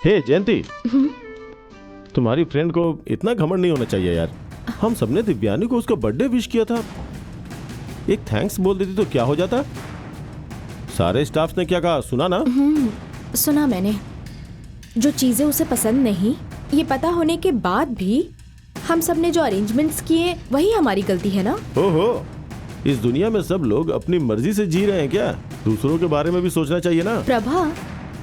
हे जयंती, तुम्हारी फ्रेंड को इतना घमंड नहीं होना चाहिए यार। हम सबने दिव्यानी को उसका बर्थडे विश किया था, एक थैंक्स बोल देती तो क्या हो जाता। सारे स्टाफ ने क्या कहा सुना ना? सुना मैंने। जो चीजें उसे पसंद नहीं, ये पता होने के बाद भी हम सब ने जो अरेंजमेंट्स किए वही हमारी गलती है ना? ओहो, इस दुनिया में सब लोग अपनी मर्जी से जी रहे हैं क्या? दूसरों के बारे में भी सोचना चाहिए ना। प्रभा,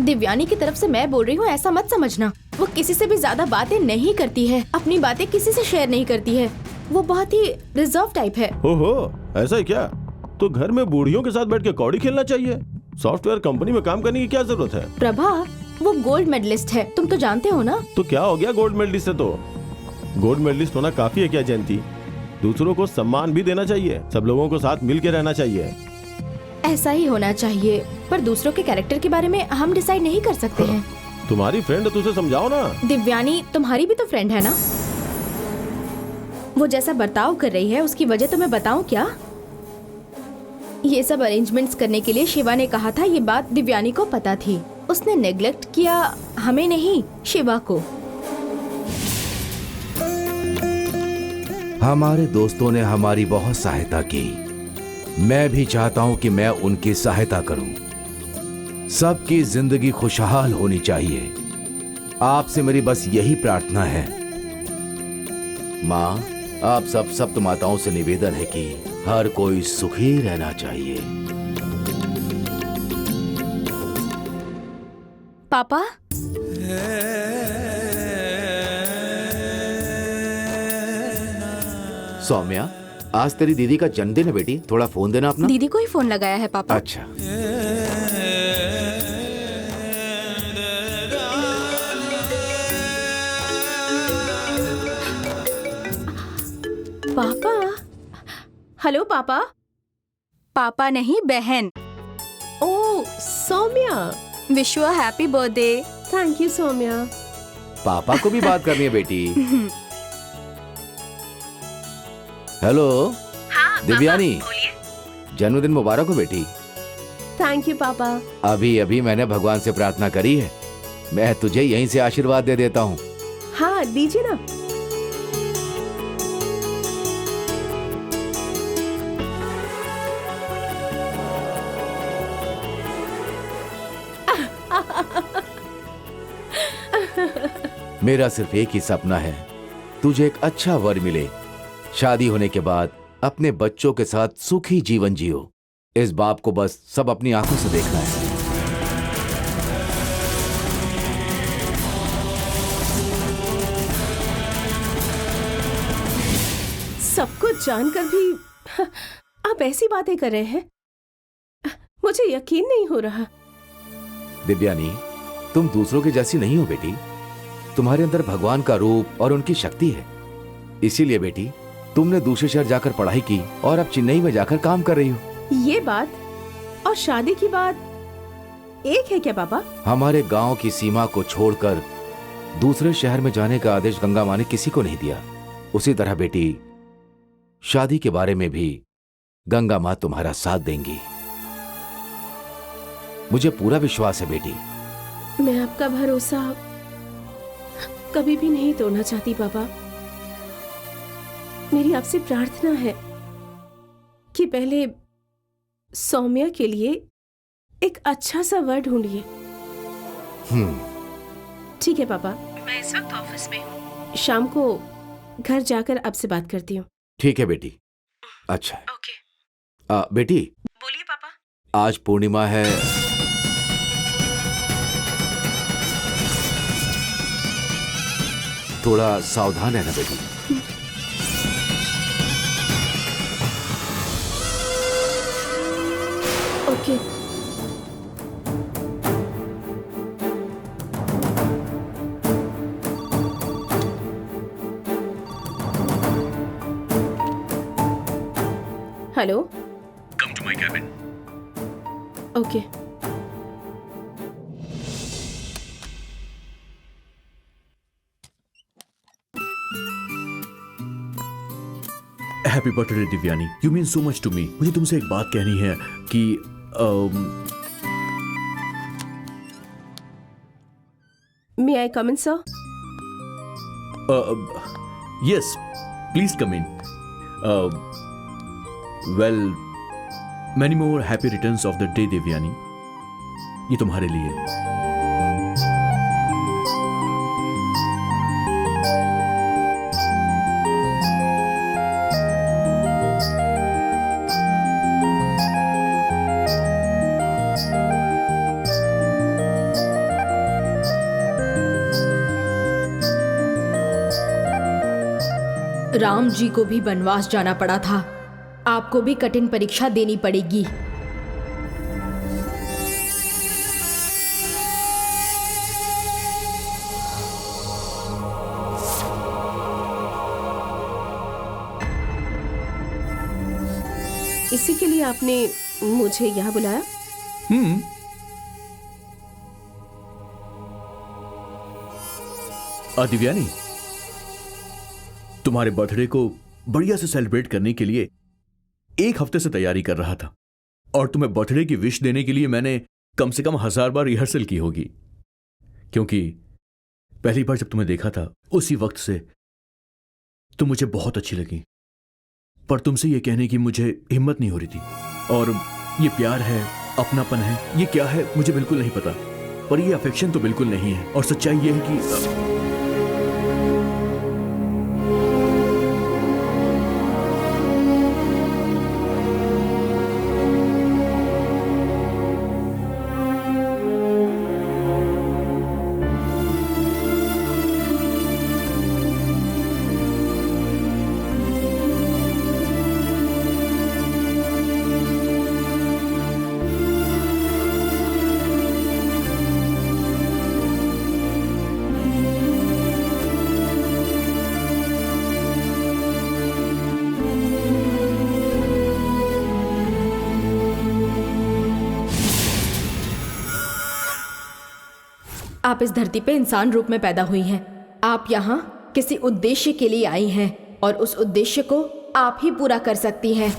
दिव्यानी की तरफ से मैं बोल रही हूँ, ऐसा मत समझना। वो किसी से भी ज्यादा बातें नहीं करती है, अपनी बातें किसी से शेयर नहीं करती है। वो बहुत ही रिजर्व टाइप है। ओहो, ऐसा है क्या? तो घर में बूढ़ियों के साथ बैठ के कौड़ी खेलना चाहिए। सॉफ्टवेयर कंपनी में काम करने की क्या जरूरत है? प्रभा, वो गोल्ड मेडलिस्ट है, तुम तो जानते हो ना। तो क्या हो गया गोल्ड मेडलिस्ट है तो? गोल्ड मेडलिस्ट होना काफी है क्या जयंती? दूसरों को सम्मान भी देना चाहिए, सब लोगों को साथ मिल के रहना चाहिए। ऐसा ही होना चाहिए, पर दूसरों के कैरेक्टर के बारे में हम डिसाइड नहीं कर सकते हैं। तुम्हारी फ्रेंड है, तुझे समझाओ ना। दिव्यानी तुम्हारी भी तो फ्रेंड है ना? वो जैसा बर्ताव कर रही है उसकी वजह तो मैं बताऊं क्या? ये सब अरेंजमेंट्स करने के लिए शिवा ने कहा था, ये बात दिव्यानी को पता थी। उसने नेग्लेक्ट किया, हमें नहीं शिवा को। हमारे दोस्तों ने हमारी बहुत सहायता की, मैं भी चाहता हूं कि मैं उनकी सहायता करूं। सबकी जिंदगी खुशहाल होनी चाहिए। आपसे मेरी बस यही प्रार्थना है। माँ, आप सब सप्त माताओं से निवेदन है कि हर कोई सुखी रहना चाहिए। पापा, सौम्या, आज तेरी दीदी का जन्मदिन है बेटी, थोड़ा फोन देना अपना। दीदी को ही फोन लगाया है पापा। अच्छा। पापा, हेलो पापा। पापा नहीं, बहन। Oh Saumya, wish you a happy birthday. Thank you Saumya. पापा को भी बात करनी है बेटी। हेलो। हाँ, दिव्यानी, जन्मदिन मुबारक हो बेटी। थैंक यू पापा। अभी अभी मैंने भगवान से प्रार्थना करी है, मैं तुझे यहीं से आशीर्वाद दे देता हूँ। हाँ दीजिए ना। मेरा सिर्फ एक ही सपना है, तुझे एक अच्छा वर मिले, शादी होने के बाद अपने बच्चों के साथ सुखी जीवन जियो। इस बाप को बस सब अपनी आंखों से देखना है। सब कुछ जानकर भी आप ऐसी बातें कर रहे हैं, मुझे यकीन नहीं हो रहा। दिव्यानी, तुम दूसरों की जैसी नहीं हो बेटी, तुम्हारे अंदर भगवान का रूप और उनकी शक्ति है। इसीलिए बेटी, तुमने दूसरे शहर जाकर पढ़ाई की और अब चेन्नई में जाकर काम कर रही हो। ये बात और शादी की बात एक है क्या पापा? हमारे गांव की सीमा को छोड़कर दूसरे शहर में जाने का आदेश गंगा माँ ने किसी को नहीं दिया। उसी तरह बेटी, शादी के बारे में भी गंगा माँ तुम्हारा साथ देंगी, मुझे पूरा विश्वास है बेटी। मैं आपका भरोसा कभी भी नहीं तोड़ना चाहती पापा। मेरी आपसे प्रार्थना है कि पहले सौम्या के लिए एक अच्छा सा वर ढूंढिए। ठीक है पापा, मैं इस वक्त ऑफिस में हूँ, शाम को घर जाकर आपसे बात करती हूँ। ठीक है बेटी। अच्छा। ओके। बेटी, बोलिए पापा। आज पूर्णिमा है, थोड़ा सावधान रहना बेटी। Okay. Hello. Come to my cabin. Okay. Happy birthday Divyani, you mean so much to me. मुझे तुमसे एक बात कहनी है कि may I come in sir? Yes, please come in. Well, many more happy returns of the day Devyani. ये तुम्हारे लिए. राम जी को भी वनवास जाना पड़ा था, आपको भी कठिन परीक्षा देनी पड़ेगी. इसी के लिए आपने मुझे यहाँ बुलाया? दिव्यानी, तुम्हारे बर्थडे को बढ़िया से सेलिब्रेट करने के लिए एक हफ्ते से तैयारी कर रहा था, और तुम्हें बर्थडे की विश देने के लिए मैंने कम से कम 1000 बार रिहर्सल की होगी, क्योंकि पहली बार जब तुम्हें देखा था उसी वक्त से तुम मुझे बहुत अच्छी लगी. पर तुमसे यह कहने की मुझे हिम्मत नहीं हो रही थी. और ये प्यार है, अपनापन है, ये क्या है मुझे बिल्कुल नहीं पता, पर ये अफेक्शन तो बिल्कुल नहीं है. और सच्चाई यह है कि आप इस धरती पे इंसान रूप में पैदा हुई हैं. आप यहाँ किसी उद्देश्य के लिए आई हैं, और उस उद्देश्य को आप ही पूरा कर सकती हैं.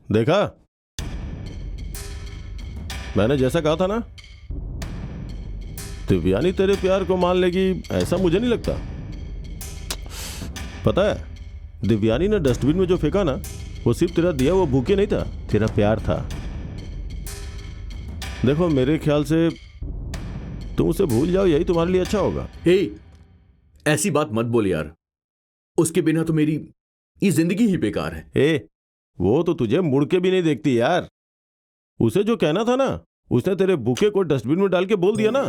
देखा, मैंने जैसा कहा था ना, दिव्यानी तेरे प्यार को मान लेगी ऐसा मुझे नहीं लगता. पता है, दिव्यानी ने डस्टबिन में जो फेंका ना, वो सिर्फ तेरा दिया वो बुके नहीं था, तेरा प्यार था. देखो, मेरे ख्याल से तुम उसे भूल जाओ, यही तुम्हारे लिए अच्छा होगा. हे, ऐसी बात मत बोल यार. उसके बिना तो मेरी ये जिंदगी ही बेकार है. ए, वो तो तुझे मुड़ के भी नहीं देखती यार. उसे जो कहना था ना, उसने तेरे बुके को डस्टबिन में डाल के बोल दिया ना.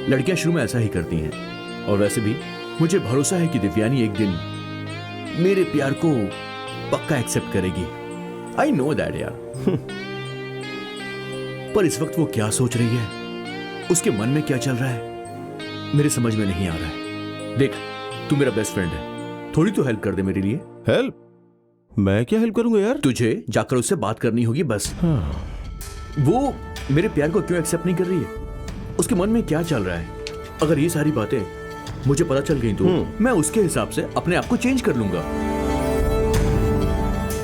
लड़कियां शुरू में ऐसा ही करती हैं, और वैसे भी मुझे भरोसा है कि दिव्यानी एक दिन मेरे प्यार को पक्का एक्सेप्ट करेगी. आई नो दैट यार. पर इस वक्त वो क्या सोच रही है, उसके मन में क्या चल रहा है, मेरे समझ में नहीं आ रहा है। देख, तू मेरा बेस्ट फ्रेंड है, थोड़ी तो हेल्प कर दे मेरे लिए। हेल्प? मैं क्या हेल्प करूंगा यार? तुझे जाकर उससे बात करनी होगी बस। हाँ। वो मेरे प्यार को क्यों एक्सेप्ट नहीं कर रही है, उसके मन में क्या चल रहा है? अगर ये सारी बातें मुझे पता चल गई तो मैं उसके हिसाब से अपने आप को चेंज कर लूंगा।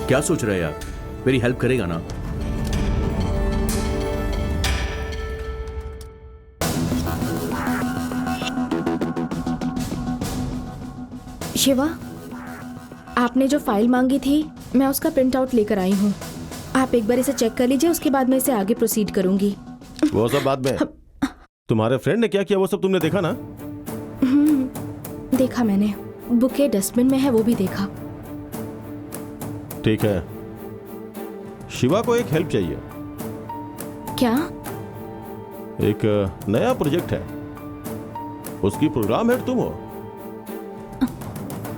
क्या सोच रहा है यार, मेरी हेल्प करेगा ना? शिवा, आपने जो फाइल मांगी थी मैं उसका प्रिंट आउट लेकर आई हूँ। आप एक बार इसे चेक कर लीजिए, उसके बाद मैं इसे आगे प्रोसीड करूंगी। वो सब बाद में। तुम्हारे फ्रेंड ने क्या किया वो सब तुमने देखा ना? देखा मैंने, बुके डस्टबिन में है वो भी देखा। ठीक है, शिवा को एक हेल्प चाहिए। क्या? एक नया प्रोजेक्ट है, उसकी प्रोग्राम हेड तुम हो,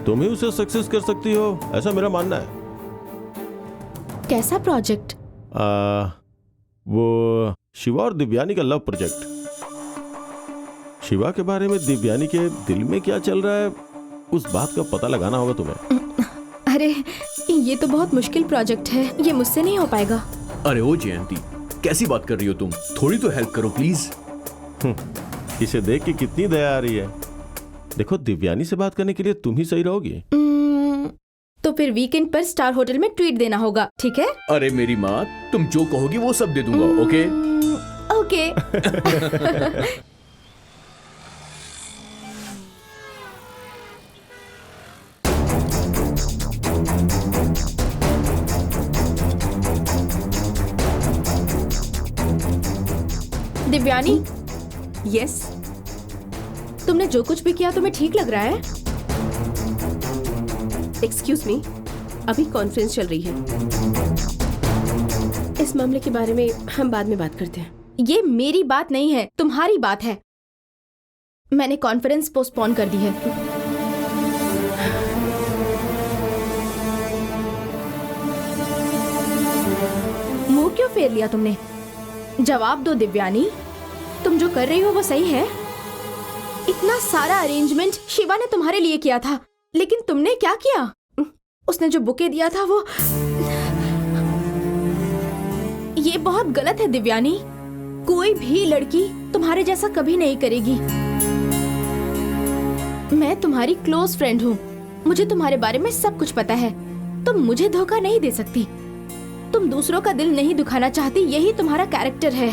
तुम ही उसे सक्सेस कर सकती हो, ऐसा मेरा मानना है। कैसा प्रोजेक्ट? वो शिवा और दिव्यानी का लव प्रोजेक्ट। शिवा के बारे में दिव्यानी के दिल में क्या चल रहा है, उस बात का पता लगाना होगा तुम्हें। अरे ये तो बहुत मुश्किल प्रोजेक्ट है, ये मुझसे नहीं हो पाएगा। अरे ओ जयंती, कैसी बात कर रही हो तुम? थोड़ी तो हेल्प करो प्लीज। इसे देख के कितनी दया आ रही है। देखो, दिव्यानी से बात करने के लिए तुम ही सही रहोगी। तो फिर वीकेंड पर स्टार होटल में ट्वीट देना होगा, ठीक है? अरे मेरी माँ, तुम जो कहोगी वो सब दे दूंगा। Okay okay. दिव्यानी, यस, तुमने जो कुछ भी किया तुम्हें ठीक लग रहा है? एक्सक्यूज मी, अभी कॉन्फ्रेंस चल रही है, इस मामले के बारे में हम बाद में बात करते हैं। ये मेरी बात नहीं है, तुम्हारी बात है। मैंने कॉन्फ्रेंस पोस्टपोन कर दी है। मुंह क्यों फेर लिया तुमने? जवाब दो दिव्यानी, तुम जो कर रही हो वो सही है? इतना सारा अरेंजमेंट शिवा ने तुम्हारे लिए किया था, लेकिन तुमने क्या किया? उसने जो बुके दिया था वो, ये बहुत गलत है दिव्यानी। कोई भी लड़की तुम्हारे जैसा कभी नहीं करेगी। मैं तुम्हारी क्लोज फ्रेंड हूँ, मुझे तुम्हारे बारे में सब कुछ पता है। तुम मुझे धोखा नहीं दे सकती। तुम दूसरों का दिल नहीं दुखाना चाहती, यही तुम्हारा कैरेक्टर है।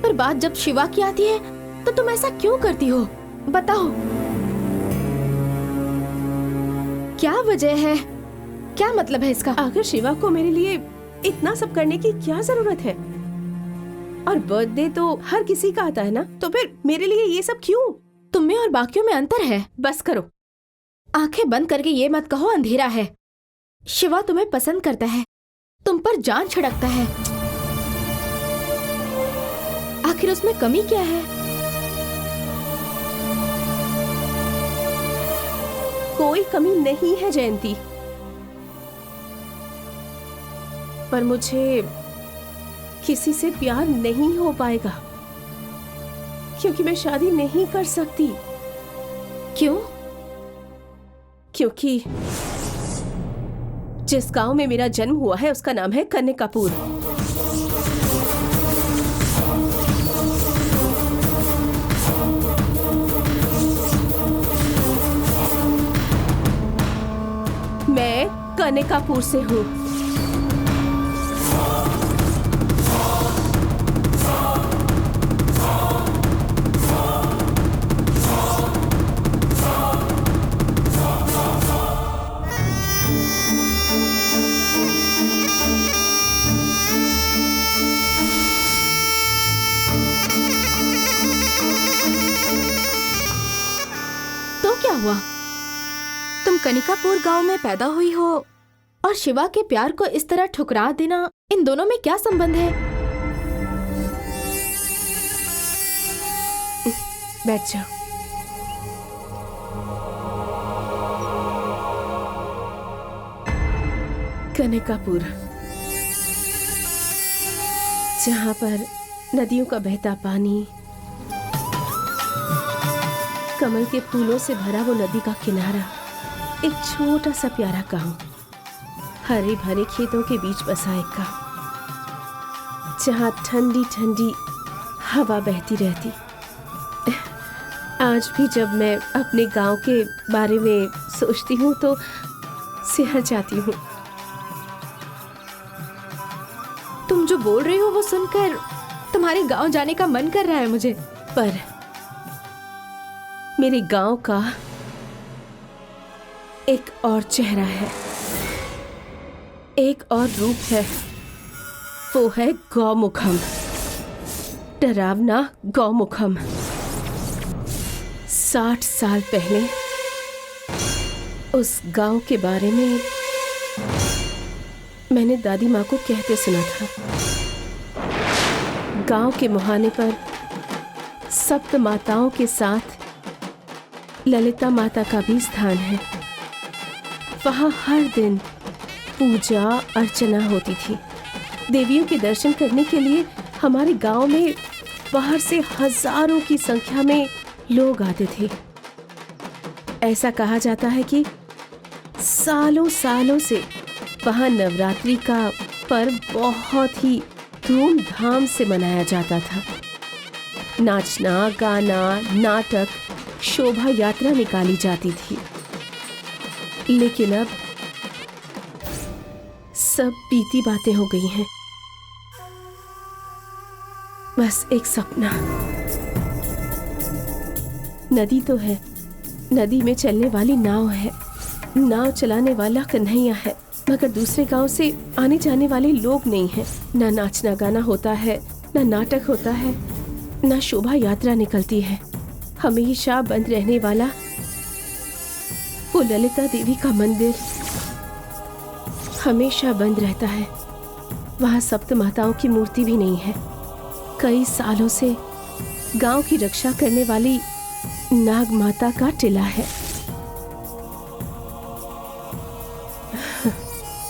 पर बात जब शिवा की आती है तो तुम ऐसा क्यों करती हो? बताओ, क्या वजह है? क्या मतलब है इसका? आखिर शिवा को मेरे लिए इतना सब करने की क्या जरूरत है? और बर्थडे तो हर किसी का आता है ना, तो फिर मेरे लिए ये सब क्यों? तुम में और बाकियों में अंतर है। बस करो, आंखें बंद करके ये मत कहो अंधेरा है। शिवा तुम्हें पसंद करता है, तुम पर जान छिड़कता है। आखिर उसमें कमी क्या है? कोई कमी नहीं है जयंती, पर मुझे किसी से प्यार नहीं हो पाएगा क्योंकि मैं शादी नहीं कर सकती। क्यों? क्योंकि जिस गांव में मेरा जन्म हुआ है उसका नाम है कन्निकापुर। मैं कन्निकापुर से हूँ। तो क्या हुआ? तुम कनिकापुर गांव में पैदा हुई हो और शिवा के प्यार को इस तरह ठुकरा देना, इन दोनों में क्या संबंध है? बैठ जाओ। कनिकापुर, जहाँ पर नदियों का बहता पानी, कमल के फूलों से भरा वो नदी का किनारा, एक छोटा सा प्यारा गांव, हरे भरे खेतों के बीच बसा एक गांव, जहां ठंडी ठंडी हवा बहती रहती। आज भी जब मैं अपने गांव के बारे में सोचती हूँ तो सिहर जाती हूँ। तुम जो बोल रही हो वो सुनकर तुम्हारे गांव जाने का मन कर रहा है मुझे। पर मेरे गांव का एक और चेहरा है, एक और रूप है। वो है गौमुखम, डरावना गौमुखम। 60 साल पहले उस गांव के बारे में मैंने दादी माँ को कहते सुना था। गांव के मुहाने पर सप्त माताओं के साथ ललिता माता का भी स्थान है। वहां हर दिन पूजा अर्चना होती थी। देवियों के दर्शन करने के लिए हमारे गांव में बाहर से हजारों की संख्या में लोग आते थे। ऐसा कहा जाता है कि सालों सालों से वहां नवरात्रि का पर्व बहुत ही धूमधाम से मनाया जाता था। नाचना, गाना, नाटक, शोभा यात्रा निकाली जाती थी। लेकिन अब सब बीती बातें हो गई हैं। बस एक सपना। नदी तो है, नदी में चलने वाली नाव है, नाव चलाने वाला कन्हैया है, मगर दूसरे गांव से आने जाने वाले लोग नहीं हैं। ना नाचना गाना होता है, ना नाटक होता है, ना शोभा यात्रा निकलती है। हमेशा बंद रहने वाला वो ललिता देवी का मंदिर हमेशा बंद रहता है। वहां सप्त माताओं की मूर्ति भी नहीं है। कई सालों से गांव की रक्षा करने वाली नाग माता का टिला है।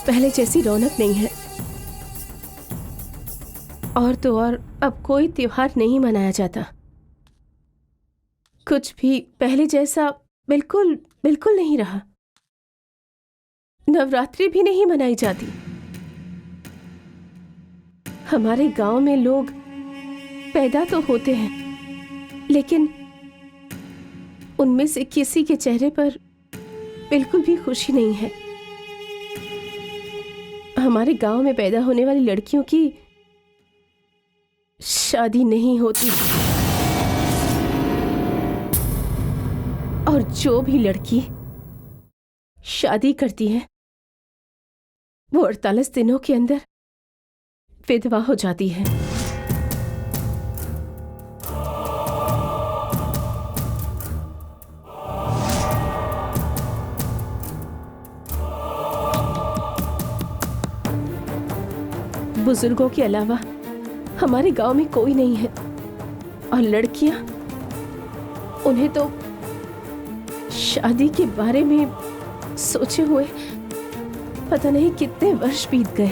पहले जैसी रौनक नहीं है। और तो और अब कोई त्योहार नहीं मनाया जाता। कुछ भी पहले जैसा बिल्कुल बिल्कुल नहीं रहा। नवरात्रि भी नहीं मनाई जाती। हमारे गांव में लोग पैदा तो होते हैं, लेकिन उनमें से किसी के चेहरे पर बिल्कुल भी खुशी नहीं है। हमारे गांव में पैदा होने वाली लड़कियों की शादी नहीं होती, और जो भी लड़की शादी करती है वो 48 दिनों के अंदर विधवा हो जाती है। बुजुर्गों के अलावा हमारे गांव में कोई नहीं है, और लड़कियां, उन्हें तो शादी के बारे में सोचे हुए पता नहीं कितने वर्ष बीत गए।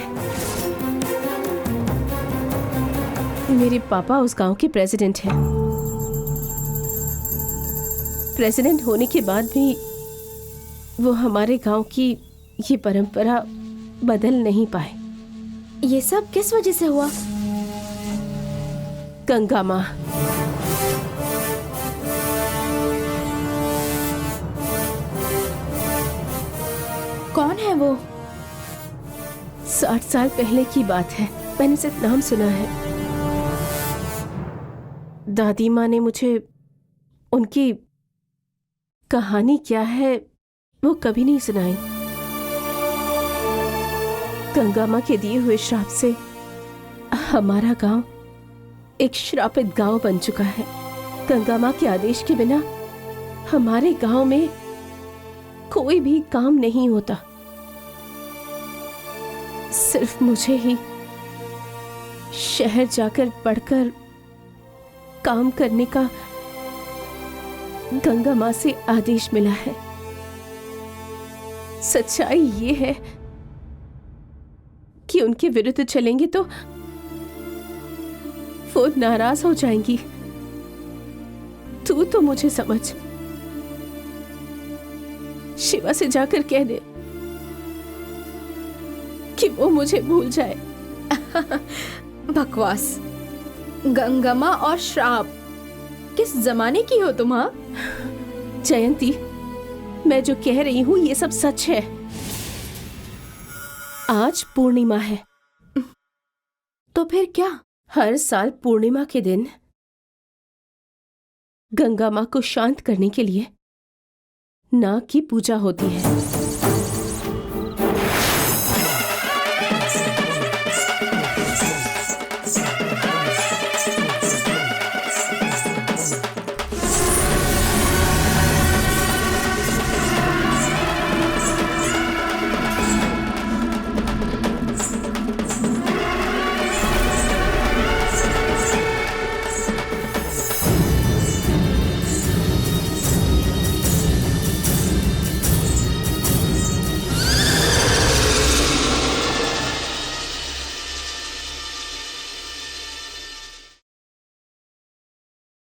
मेरे पापा उस गांव के प्रेसिडेंट हैं। प्रेसिडेंट होने के बाद भी वो हमारे गांव की ये परंपरा बदल नहीं पाए। ये सब किस वजह से हुआ? गंगा माँ। कौन है वो? 60 साल पहले की बात है। मैंने सिर्फ नाम सुना है। दादी माँ ने मुझे उनकी कहानी क्या है वो कभी नहीं सुनाई। गंगा माँ के दिए हुए श्राप से हमारा गांव एक श्रापित गांव बन चुका है। गंगा माँ के आदेश के बिना हमारे गांव में कोई भी काम नहीं होता। सिर्फ मुझे ही शहर जाकर पढ़कर काम करने का गंगा माँ से आदेश मिला है। सच्चाई ये है कि उनके विरुद्ध चलेंगे तो वो नाराज हो जाएंगी। तू तो मुझे समझ, शिवा से जाकर कह दे कि वो मुझे भूल जाए। बकवास। गंगम्मा और श्राप, किस जमाने की हो तुम? हाँ, जयंती, मैं जो कह रही हूँ ये सब सच है। आज पूर्णिमा है। तो फिर क्या? हर साल पूर्णिमा के दिन गंगा माँ को शांत करने के लिए नाग की पूजा होती है।